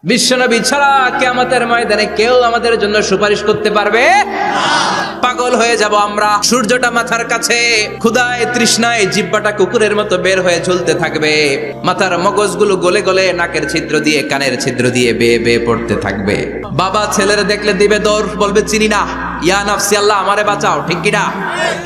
বিশ্বনবী ছাড়া কিয়ামতের ময়দানে কেউ আমাদের জন্য সুপারিশ করতে পারবে না। পাগল হয়ে যাব আমরা। সূর্যটা মাথার কাছে, ক্ষুধায় তৃষ্ণায় জিহ্বাটা কুকুরের মতো বের হয়ে ঝুলতে থাকবে, মাথার মগজগুলো গলে গলে নাকের ছিদ্র দিয়ে কানের ছিদ্র দিয়ে বেয়ে বেয়ে পড়তে থাকবে। বাবা ছেলের দেখলে দিবে দৌড়, বলবে চিনি না, ইয়া নাফসি আল্লাহ আমারে বাঁচাও, ঠিক কিনা?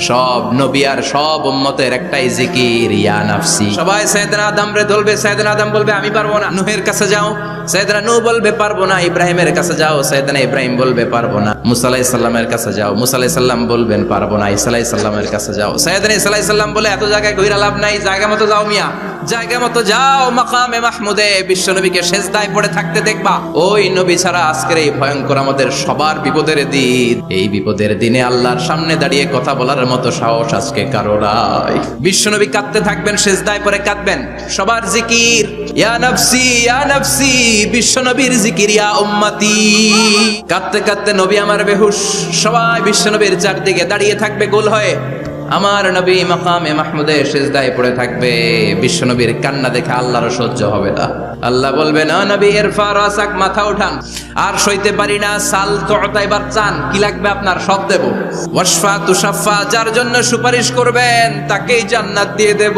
সব নবী আর সব উম্মতের একটাই জিকির, ইয়া নাফসি। সবাই সাইয়েদনা আদম রে ধরবে, সাইয়েদনা আদম বলবে আমি পারবো না। নূহের কাছে যাও, সাইয়েদনা নূহ বলবে পারবো না। ইব্রাহিমের কাছে যাও, সাইয়েদনা ইব্রাহিম বলবে পারবো না। মুসা আলাইহিস সালামের কাছে যাও, মুসা আলাইহিস সালাম বলবেন পারবো না। ঈসা আলাইহিস সালামের কাছে যাও, সাইয়েদনা ঈসা আলাইহিস সালাম বলে এত জায়গায় ঘুরে লাভ নাই, জায়গা মতো যাও মিয়া, জায়গা মতো যাও। মাকামে মাহমুদে বিশ্বনবীকে সেজদায় পড়ে থাকতে দেখবা। ওই নবী ছাড়া আজকের এই ভয়ঙ্কর আমাদের সবার বিপদের দিন। এই বিপদের দিনে আল্লাহর সামনে দাঁড়িয়ে কথা বলার মতো সাহস আজকে কারো নাই। বিশ্বনবী কাঁদতে থাকবেন, সেজদায় পড়ে কাঁদবেন। সবার জিকির ইয়া নফসি ইয়া নফসি, বিশ্বনবীর জিকির ইয়া উম্মতি। কাঁদতে কাঁদতে নবী আমার বেহুশ, সবাই বিশ্বনবীর চারদিকে দাঁড়িয়ে থাকবে গোল হয়ে। আমার নবী মাকামে মাহমুদে সেজদায় পড়ে থাকবে। বিশ্বনবীর কান্না দেখে আল্লাহর সহ্য হবে না। আল্লাহ বলবেন ও নবী ইরফা রাসাক, মাথা উঠান, আর সইতে পারি না। সাল তুতা, এবার চান, কি লাগবে আপনার সব দেব। ওয়াশফা তুশাফা, যার জন্য সুপারিশ করবেন তাকেই জান্নাত দিয়ে দেব।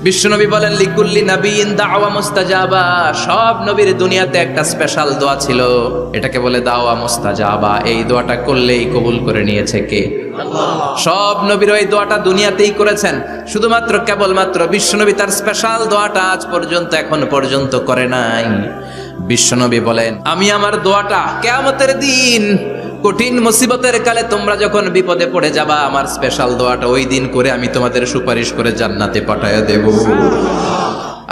বিশ্বনবী বলেন লিকুল্লি নাবিয়িন দাওয়া মুস্তাজাবা, সব নবীর দুনিয়াতে একটা স্পেশাল দোয়া ছিল, এটাকে বলে দাওয়া মুস্তাজাবা। এই দোয়াটা করলেই কবুল করে নিয়েছে কে? সব নবীর ওই দোয়াটা দুনিয়াতেই করেছেন, শুধুমাত্র কেবলমাত্র বিশ্বনবী তার স্পেশাল দোয়াটা আজ পর্যন্ত এখন পর্যন্ত করে নাই। বিশ্বনবী বলেন আমি আমার দোয়াটা কিয়ামতের দিন কঠিন মুসিবতের কালে তোমরা যখন বিপদে পড়ে যাবা, আমার স্পেশাল দোয়াটা ওই দিন করে আমি তোমাদের সুপারিশ করে জান্নাতে পাঠায়া দেব।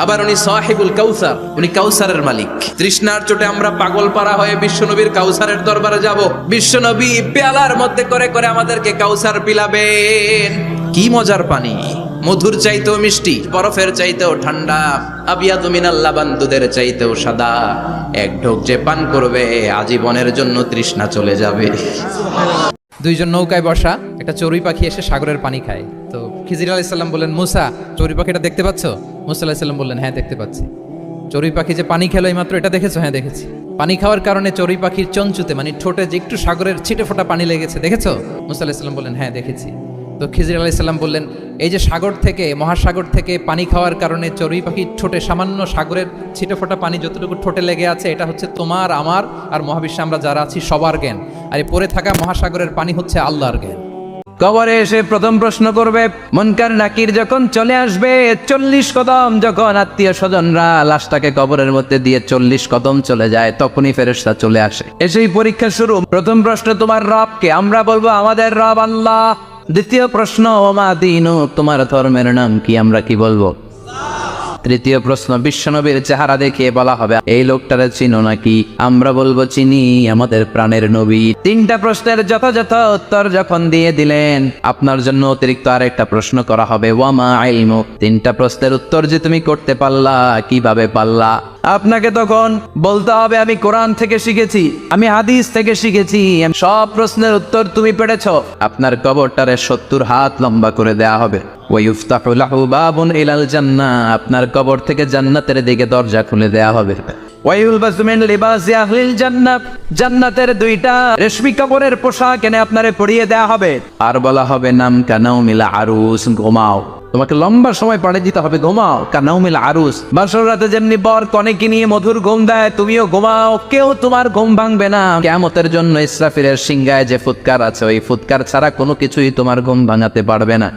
আবার উনি সাহিবুল কাউসার, উনি কাউসারের মালিক। তৃষ্ণার চোটে আমরা পাগল পারা হয়ে বিশ্বনবীর কাউসারের দরবারে যাব। বিশ্বনবী পেয়ালার মধ্যে করে করে আমাদেরকে কাউসার পিলাবেন। কি মজার পানি, মধুর চাইতেও মিষ্টি, বরফের চাইতেও ঠান্ডা, আবিয়াদু মিনাল লাবান, দুধের চাইতেও সাদা। এক ঢোক যে পান করবে আজীবনের জন্য তৃষ্ণা চলে যাবে। দুইজন নৌকায় বসা, একটা চড়ুই পাখি এসে সাগরের পানি খায়। তো খিজির আলাইহিস সালাম বললেন মুসা, চড়ুই পাখিটা দেখতে পাচ্ছ? মুসা আলাইহিস সালাম বললেন হ্যাঁ দেখতে পাচ্ছি। চড়ুই পাখি যে পানি খেলো এই মাত্র, এটা দেখেছো? হ্যাঁ দেখেছি। পানি খাওয়ার কারণে চড়ুই পাখির চঞ্চুতে মানে ঠোঁটে যে একটু সাগরের ছিটে ফোটা পানি লেগেছে, দেখেছো? মুসা আলাইহিস সালাম বললেন হ্যাঁ দেখেছি। তো খিজির আলাইহিস সালাম বললেন এই যে সাগর থেকে, মহাসাগর থেকে পানি খাওয়ার কারণে চড়ুই পাখির ঠোঁটে সামান্য সাগরের ছিটে ফোটা পানি যতটুকু ঠোঁটে লেগে আছে, এটা হচ্ছে তোমার, আমার আর মহাবিশ্বে আমরা যারা আছি সবার জ্ঞান। আর এই পড়ে থাকা মহাসাগরের পানি হচ্ছে আল্লাহর জ্ঞান। কবরে এসে প্রথম প্রশ্ন করবে মুনকার নাকির, যখন চলে আসবে 40 কদম, যখন আত্মীয় স্বজনরা লাশটাকে কবরের মধ্যে দিয়ে 40 কদম চলে যায়, তখনই ফেরেশতা চলে আসে। এসেই পরীক্ষা শুরু। প্রথম প্রশ্ন তোমার রব কে? আমরা বলবো আমাদের রব আল্লাহ। দ্বিতীয় প্রশ্ন ওমা দীনু, তোমার ধর্মের নাম কি? আমরা কি বলবো? তৃতীয় প্রশ্ন বিশ্বনবীর চেহারা দেখিয়ে বলা হবে এই লোকটারে চিনো নাকি? আমরা বলবো চিনি, আমাদের প্রাণের নবী। তিনটা প্রশ্নের যথাযথ উত্তর যখন দিয়ে দিলেন, আপনার জন্য অতিরিক্ত আরেকটা প্রশ্ন করা হবে ওয়ামা ইলমু। তিনটা প্রশ্নের উত্তর যে তুমি করতে পারলা, কিভাবে পারলা? আপনাকে তখন বলতে হবে আমি কোরআন থেকে শিখেছি, আমি হাদিস থেকে শিখেছি। সব প্রশ্নের উত্তর তুমি পেরেছ। আপনার কবরটারে 70 হাত লম্বা করে দেয়া হবে। ওয়ায়ুফতাহু লাহু বাবুন ইলাল জান্নাহ, আপনার কবর থেকে জান্নাতের দিকে দরজা খুলে দেয়া হবে। ওয়ায়ুলবাসু মিন লিবাসি আহলিল জান্নাহ, জান্নাতের 2টা রেশমি কাপড়ের পোশাক এনে আপনারে পরিয়ে দেয়া হবে। আর বলা হবে নাম কানাউমিল আরুস, ঘুমাও। তোমাকে লম্বা সময় পাড়ে দিতে হবে, ঘুমাও। কানাউমিল আরুস, বাসর রাতে যেমনি বর কনেকে নিয়ে মধুর ঘুম দেয়, তুমিও ঘুমাও, কেউ তোমার ঘুম ভাঙবে না। কিয়ামতের জন্য ইসরাফিলের সিংহায় যে ফুৎকার আছে, ওই ফুৎকার ছাড়া কোনো কিছুই তোমার ঘুম ভাঙাতে পারবে না।